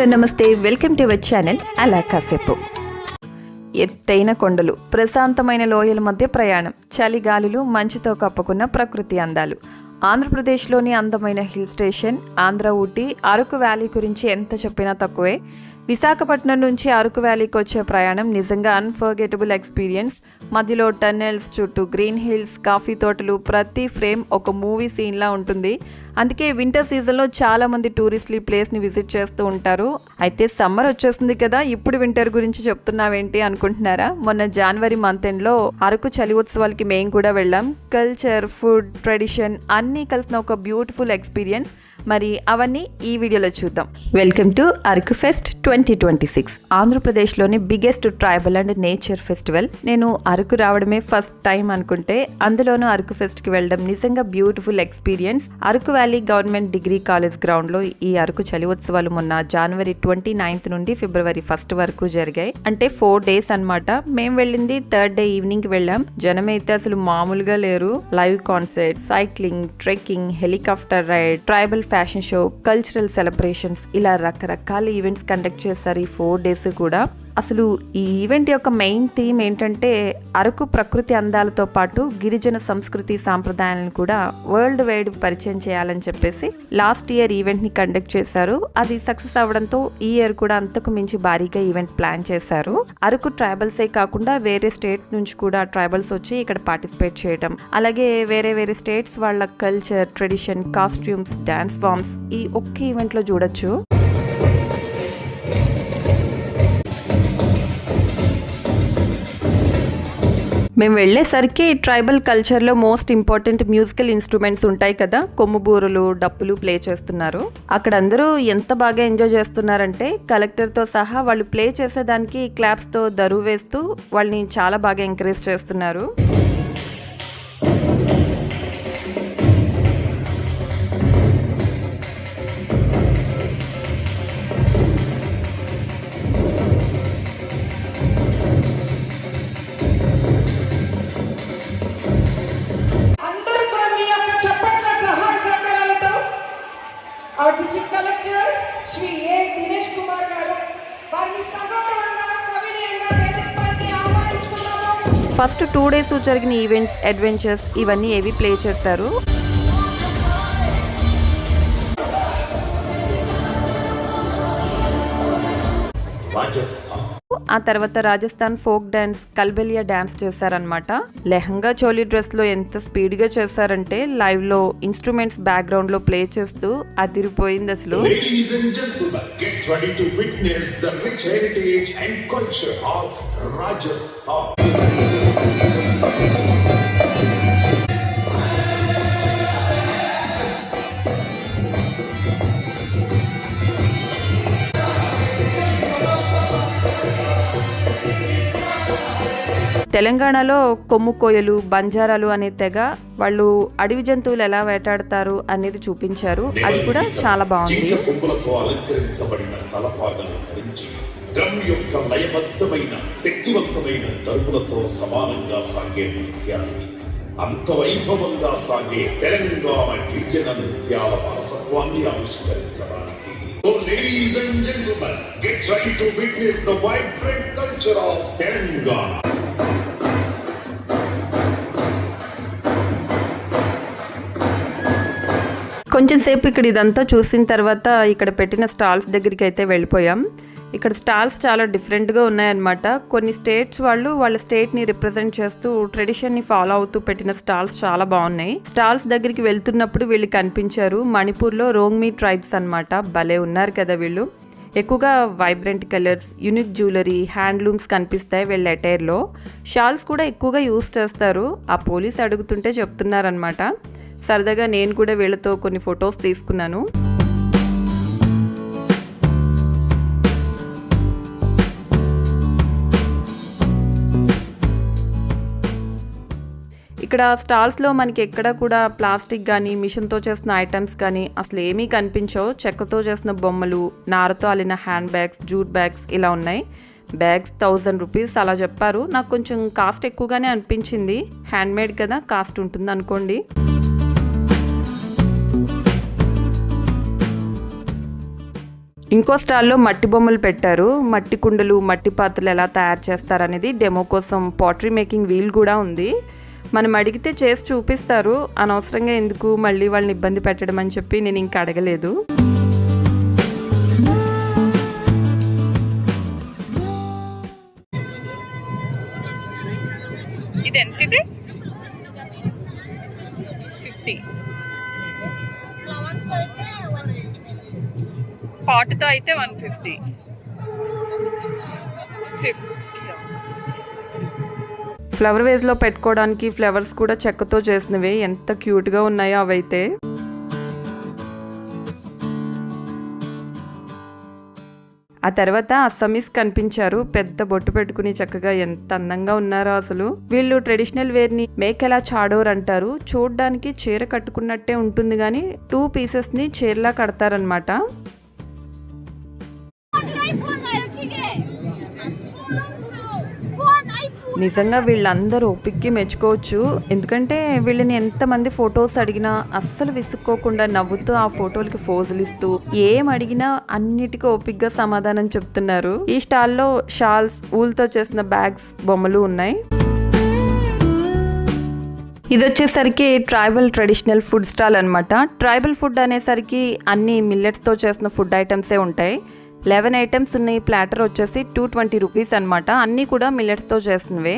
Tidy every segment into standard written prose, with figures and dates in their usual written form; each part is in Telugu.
హలో నమస్తే, వెల్కమ్ టు అవర్ ఛానల్ అలా కాసేపు. ఎత్తైన కొండలు, ప్రశాంతమైన లోయల మధ్య ప్రయాణం, చలిగాలులు, మంచుతో కప్పుకున్న ప్రకృతి అందాలు. ఆంధ్రప్రదేశ్లోని అందమైన hill station Andhra Ooty Araku valley గురించి ఎంత చెప్పినా తక్కువే. విశాఖపట్నం నుంచి అరకు వ్యాలీకి వచ్చే ప్రయాణం నిజంగా అన్ఫర్గెటబుల్ ఎక్స్పీరియన్స్. మధ్యలో టన్నెల్స్, చుట్టూ గ్రీన్ హిల్స్, కాఫీ తోటలు, ప్రతి ఫ్రేమ్ ఒక మూవీ సీన్లా ఉంటుంది. అందుకే వింటర్ సీజన్లో చాలామంది టూరిస్టులు ఈ ప్లేస్ని విజిట్ చేస్తూ ఉంటారు. అయితే సమ్మర్ వచ్చేస్తుంది కదా, ఇప్పుడు వింటర్ గురించి చెప్తున్నావేంటి అనుకుంటున్నారా? మొన్న జనవరి మంత్ ఎండ్లో అరకు చలి ఉత్సవాలకి మేము కూడా వెళ్ళాం. కల్చర్, ఫుడ్, ట్రెడిషన్ అన్నీ కలిసిన ఒక బ్యూటిఫుల్ ఎక్స్పీరియన్స్. మరి అవన్నీ ఈ వీడియోలో చూద్దాం. వెల్కమ్ టు అరకు ఫెస్ట్ 2026, ఆంధ్రప్రదేశ్లోని biggest tribal and nature festival. నేను అరకు రావడమే ఫస్ట్ టైం అనుకుంటే, అందులోనూ అరకు ఫెస్ట్కి వెళ్ళడం నిజంగా beautiful experience. Araku valley government degree college గ్రౌండ్లో ఈ అరకు చలి ఉత్సవాలు మొన్న జనవరి 29 నుండి ఫిబ్రవరి 1 వరకు జరిగాయి. అంటే 4 days అన్నమాట. మేము వెళ్ళింది 3rd day ఈవినింగ్ వెళ్ళాం. జనం అయితే అసలు మామూలుగా లేరు. Live concert, cycling, trekking, helicopter ride, tribal fashion show, cultural celebrations, ఇలా రకరకాల ఈవెంట్స్ కండక్ట్ చేశారు ఈ 4 days కూడా. అసలు ఈ ఈవెంట్ యొక్క మెయిన్ థీమ్ ఏంటంటే, అరకు ప్రకృతి అందాలతో పాటు గిరిజన సంస్కృతి సాంప్రదాయాలను కూడా వరల్డ్ వైడ్ పరిచయం చేయాలని చెప్పేసి లాస్ట్ ఇయర్ ఈవెంట్ని కండక్ట్ చేశారు. అది సక్సెస్ అవ్వడంతో ఈ ఇయర్ కూడా అంతకు మించి భారీగా ఈవెంట్ ప్లాన్ చేశారు. అరకు ట్రైబల్సే కాకుండా వేరే స్టేట్స్ నుంచి కూడా ట్రైబల్స్ వచ్చి ఇక్కడ పార్టిసిపేట్ చేయడం, అలాగే వేరే వేరే స్టేట్స్ వాళ్ళ culture, tradition, costumes, dance forms ఈ ఒక్క ఈవెంట్లో చూడొచ్చు. మేము వెళ్ళేసరికి ట్రైబల్ కల్చర్లో మోస్ట్ ఇంపార్టెంట్ మ్యూజికల్ ఇన్స్ట్రుమెంట్స్ ఉంటాయి కదా, కొమ్ముబూరలు, డప్పులు ప్లే చేస్తున్నారు. అక్కడ అందరూ ఎంత బాగా ఎంజాయ్ చేస్తున్నారంటే, కలెక్టర్తో సహా వాళ్ళు ప్లే చేసేదానికి క్లాప్స్తో దరువు వేస్తూ వాళ్ళని చాలా బాగా ఎంకరేజ్ చేస్తున్నారు. డిస్ట్రిక్ట్ కలెక్టర్ శ్రీ ఏ దినేష్ కుమార్ గారు వారిని సగౌరవంగా సవినయంగా వేదికపైకి ఆహ్వానించుకున్నాము. ఫస్ట్ 2 days జరిగిన ఈవెంట్స్, అడ్వెంచర్స్ ఇవన్నీ ఏవి ప్లే చేశారు. ఆ తర్వాత Rajasthan folk dance, Kalbelia dance చేశారనమాట. లెహంగా చోలీ డ్రెస్ లో ఎంత స్పీడ్ గా చేశారంటే, లైవ్ లో ఇన్స్ట్రుమెంట్స్ బ్యాక్గ్రౌండ్ లో ప్లే చేస్తూ అదిరిపోయింది అసలు. Ladies and gentlemen, get ready to witness the rich heritage and culture of Rajasthan. తెలంగాణలో కొమ్ము కోయలు, బంజారాలు అనే తెగ వాళ్ళు అడవి జంతువులు ఎలా వేటాడతారు అనేది చూపించారు. అది కూడా చాలా బాగుంది. అంత వైభవంగా సాగే తెలంగాణ గిరిజన నృత్యాల వారసత్వాన్ని ఆవిష్కరించడానికి. So ladies and gentlemen, get ready to witness the vibrant culture of Telangana. కొంచెం సేపు ఇక్కడ ఇదంతా చూసిన తర్వాత ఇక్కడ పెట్టిన స్టాల్స్ దగ్గరికి అయితే వెళ్ళిపోయాం. ఇక్కడ స్టాల్స్ చాలా డిఫరెంట్గా ఉన్నాయన్నమాట. కొన్ని స్టేట్స్ వాళ్ళు వాళ్ళ స్టేట్ని రిప్రజెంట్ చేస్తూ ట్రెడిషన్ని ఫాలో అవుతూ పెట్టిన స్టాల్స్ చాలా బాగున్నాయి. స్టాల్స్ దగ్గరికి వెళ్తున్నప్పుడు వీళ్ళు కనిపించారు. మణిపూర్లో రోంగ్మీ ట్రైబ్స్ అన్నమాట. భలే ఉన్నారు కదా వీళ్ళు. ఎక్కువగా vibrant colours, unique jewellery, handlooms కనిపిస్తాయి వీళ్ళ అటైర్లో. షాల్స్ కూడా ఎక్కువగా యూస్ చేస్తారు. ఆ పోలీస్ అడుగుతుంటే చెప్తున్నారనమాట. సరదాగా నేను కూడా వీళ్ళతో కొన్ని ఫొటోస్ తీసుకున్నాను. ఇక్కడ స్టాల్స్లో మనకి ఎక్కడ కూడా ప్లాస్టిక్ కానీ, మిషన్తో చేసిన ఐటమ్స్ కానీ అసలు ఏమీ కనిపించవు. చెక్కతో చేసిన బొమ్మలు, నారతో అల్లిన హ్యాండ్ బ్యాగ్స్, జూట్ బ్యాగ్స్ ఇలా ఉన్నాయి. బ్యాగ్స్ 1000 రూపీస్ అలా చెప్పారు. నాకు కొంచెం కాస్ట్ ఎక్కువగానే అనిపించింది. హ్యాండ్మేడ్ కదా, కాస్ట్ ఉంటుంది అనుకోండి. ఇంకో స్టాల్లో మట్టి బొమ్మలు పెట్టారు. మట్టి కుండలు, మట్టి పాత్రలు ఎలా తయారు చేస్తారనేది డెమో కోసం పాటరీ మేకింగ్ వీల్ కూడా ఉంది. మనం అడిగితే చేసి చూపిస్తారు. అనవసరంగా ఎందుకు మళ్ళీ వాళ్ళని ఇబ్బంది పెట్టడం అని చెప్పి నేను ఇంకా అడగలేదు. ఇది ఎంత? ఇది 50. పాటుతో అయితే 150. ఫ్లవర్ వేస్లో పెట్టుకోవడానికి ఫ్లవర్స్ కూడా చెక్కతో చేసినవి ఎంత క్యూట్గా ఉన్నాయో అవైతే. ఆ తర్వాత అస్సామీస్ కనిపించారు. పెద్ద బొట్టు పెట్టుకుని చక్కగా ఎంత అందంగా ఉన్నారో అసలు. వీళ్ళు ట్రెడిషనల్ వేర్ ని మేకెలా చాడోర్ అంటారు. చూడ్డానికి చీర కట్టుకున్నట్టే ఉంటుంది కానీ 2 పీసెస్ ని చీరలా కడతారనమాట. నిజంగా వీళ్ళందరూ ఓపిక్కి మెచ్చుకోవచ్చు. ఎందుకంటే వీళ్ళని ఎంతమంది ఫొటోస్ అడిగినా అస్సలు విసుక్కోకుండా నవ్వుతూ ఆ ఫోటోలకి ఫోజులు ఇస్తూ ఏం అడిగినా అన్నిటికీ ఓపిక్గా సమాధానం చెప్తున్నారు. ఈ స్టాల్లో షాల్స్, ఊల్తో చేసిన బ్యాగ్స్, బొమ్మలు ఉన్నాయి. ఇది వచ్చేసరికి ట్రైబల్ ట్రెడిషనల్ ఫుడ్ స్టాల్ అనమాట. ట్రైబల్ ఫుడ్ అనేసరికి అన్ని మిల్లెట్స్తో చేసిన ఫుడ్ ఐటమ్సే ఉంటాయి. 11 ఐటమ్స్ ఉన్నాయి. ప్లాటర్ వచ్చేసి 220 రూపీస్ అనమాట. అన్నీ కూడా మిల్లెట్స్తో చేసినవే.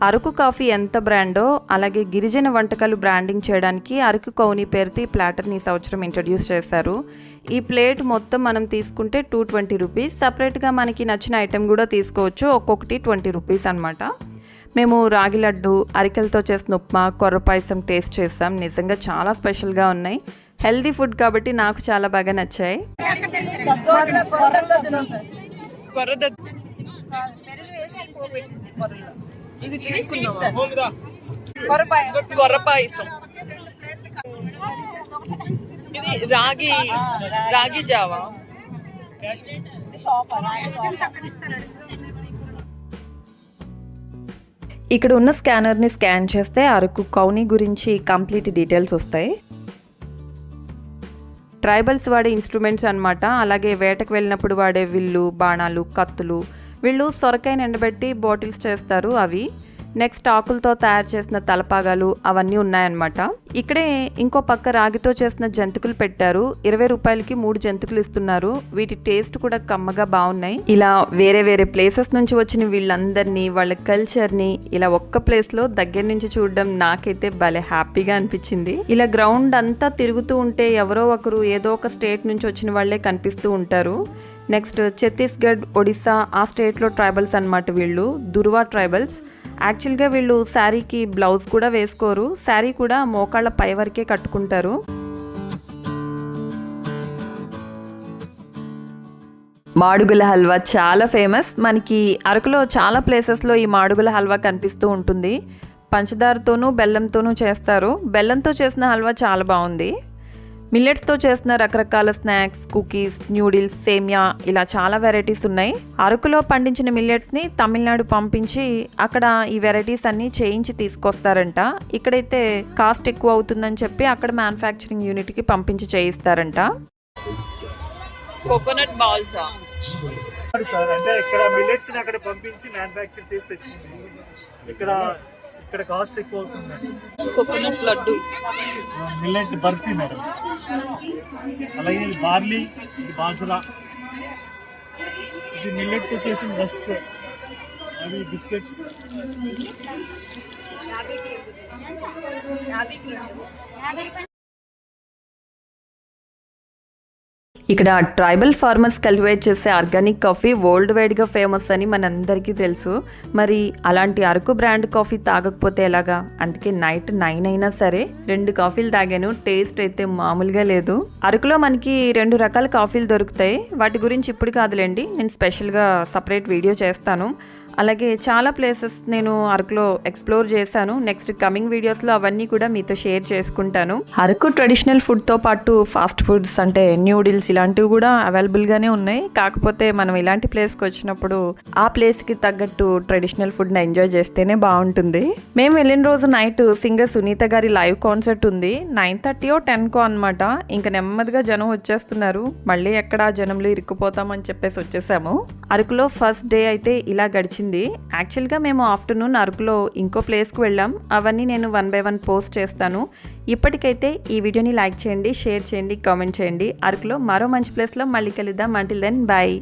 అరకు కాఫీ ఎంత బ్రాండో అలాగే గిరిజన వంటకాలు బ్రాండింగ్ చేయడానికి అరకు కౌని పేరుతో ఈ ప్లాటర్ని ఈ సంవత్సరం ఇంట్రడ్యూస్ చేశారు. ఈ ప్లేట్ మొత్తం మనం తీసుకుంటే 220 రూపీస్. సపరేట్గా మనకి నచ్చిన ఐటెం కూడా తీసుకోవచ్చు. ఒక్కొక్కటి 20 రూపీస్ అనమాట. మేము రాగి లడ్డు, అరికెలతో చేసిన ఉప్మా, కొర్ర పాయసం టేస్ట్ చేసాం. నిజంగా చాలా స్పెషల్గా ఉన్నాయి. హెల్దీ ఫుడ్ కాబట్టి నాకు చాలా బాగా నచ్చాయి. కొర్ర పాయసం, ఇది రాగి జావా. ఇక్కడ ఉన్న స్కానర్ని స్కాన్ చేస్తే అరకు కౌని గురించి కంప్లీట్ డీటెయిల్స్ వస్తాయి. ట్రైబల్స్ వాడే ఇన్స్ట్రుమెంట్స్ అనమాట. అలాగే వేటకు వెళ్ళినప్పుడు వాడే విల్లు, బాణాలు, కత్తులు. వీళ్ళు సొరకాయని ఎండబెట్టి బాటిల్స్ చేస్తారు అవి. నెక్స్ట్ ఆకులతో తయారు చేసిన తలపాగాలు అవన్నీ ఉన్నాయన్నమాట. ఇక్కడే ఇంకో పక్క రాగితో చేసిన జంతికలు పెట్టారు. 20 రూపాయలకి 3 జంతికలు ఇస్తున్నారు. వీటి టేస్ట్ కూడా కమ్మగా బాగున్నాయి. ఇలా వేరే వేరే ప్లేసెస్ నుంచి వచ్చిన వీళ్ళందరినీ, వాళ్ళ కల్చర్ని ఇలా ఒక్క ప్లేస్లో దగ్గర నుంచి చూడడం నాకైతే భలే హ్యాపీగా అనిపించింది. ఇలా గ్రౌండ్ అంతా తిరుగుతూ ఉంటే ఎవరో ఒకరు ఏదో ఒక స్టేట్ నుంచి వచ్చిన వాళ్ళే కనిపిస్తూ ఉంటారు. నెక్స్ట్ ఛత్తీస్గఢ్, ఒడిస్సా ఆ స్టేట్లో ట్రైబల్స్ అనమాట వీళ్ళు. దుర్వా ట్రైబల్స్. యాక్చువల్గా వీళ్ళు శారీకి బ్లౌజ్ కూడా వేసుకోరు. శారీ కూడా మోకాళ్ళ పై వరకే కట్టుకుంటారు. మాడుగుల హల్వా చాలా ఫేమస్. మనకి అరకులో చాలా ప్లేసెస్లో ఈ మాడుగుల హల్వా కనిపిస్తూ ఉంటుంది. పంచదారతోనూ బెల్లంతోనూ చేస్తారు. బెల్లంతో చేసిన హల్వా చాలా బాగుంది. మిల్లెట్స్తో చేసిన రకరకాల స్నాక్స్, కుకీస్, న్యూడిల్స్, సేమియా ఇలా చాలా వెరైటీస్ ఉన్నాయి. అరకులో పండించిన మిల్లెట్స్ని తమిళనాడు పంపించి అక్కడ ఈ వెరైటీస్ అన్నీ చేయించి తీసుకొస్తారంట. ఇక్కడైతే కాస్ట్ ఎక్కువ అవుతుందని చెప్పి అక్కడ మ్యానుఫ్యాక్చరింగ్ యూనిట్కి పంపించి చేయిస్తారంట. కోకోనట్ బాల్స్ సార్, అంటే ఇక్కడ మిల్లెట్స్ ని అక్కడ పంపించి మ్యానుఫ్యాక్చర్ చేసి తెచ్చుకుంది. ఇక్కడ కాస్ట్ ఎక్కువ అవుతుంది. Coconut laddu, millet barfi madam. అలాగే ఇది బార్లీ, ఇది బాజరా, ఇది మిల్లెట్ తో చేసిన రస్క్, అవి బిస్కెట్స్. ఇక్కడ ట్రైబల్ ఫార్మర్స్ కల్టివేట్ చేసే ఆర్గానిక్ కాఫీ వరల్డ్ వైడ్గా ఫేమస్ అని మనందరికీ తెలుసు. మరి అలాంటి అరకు బ్రాండ్ కాఫీ తాగకపోతే ఎలాగా? అందుకే నైట్ 9 అయినా సరే 2 కాఫీలు తాగాను. టేస్ట్ అయితే మామూలుగా లేదు. అరకులో మనకి 2 రకాల కాఫీలు దొరుకుతాయి. వాటి గురించి ఇప్పుడు కాదులేండి, నేను స్పెషల్గా సపరేట్ వీడియో చేస్తాను. అలాగే చాలా ప్లేసెస్ నేను అరకులో ఎక్స్ప్లోర్ చేశాను. నెక్స్ట్ కమింగ్ వీడియోస్లో అవన్నీ కూడా మీతో షేర్ చేసుకుంటాను. అరకు ట్రెడిషనల్ ఫుడ్తో పాటు ఫాస్ట్ ఫుడ్స్ అంటే న్యూడిల్స్ ఇలాంటివి కూడా అవైలబుల్గానే ఉన్నాయి. కాకపోతే మనం ఇలాంటి ప్లేస్కి వచ్చినప్పుడు ఆ ప్లేస్కి తగ్గట్టు ట్రెడిషనల్ ఫుడ్ని ఎంజాయ్ చేస్తేనే బాగుంటుంది. మేము వెళ్ళిన రోజు నైట్ సింగర్ సునీత గారి లైవ్ కాన్సర్ట్ ఉంది. 9:30 or 10 అనమాట. ఇంకా నెమ్మదిగా జనం వచ్చేస్తున్నారు. మళ్ళీ ఎక్కడ జనంలో ఇరుక్కుపోతామని చెప్పేసి వచ్చేసాము. అరకులో ఫస్ట్ డే అయితే ఇలా గడిచింది. యాక్చువల్గా మేము ఆఫ్టర్నూన్ అరకులో ఇంకో ప్లేస్కి వెళ్ళాం. అవన్నీ నేను 1 by 1 పోస్ట్ చేస్తాను. ఇప్పటికైతే ఈ వీడియోని లైక్ చేయండి, షేర్ చేయండి, కామెంట్ చేయండి. అరకులో మరో మంచి ప్లేస్లో మళ్ళీ కలుద్దాం. Until then bye.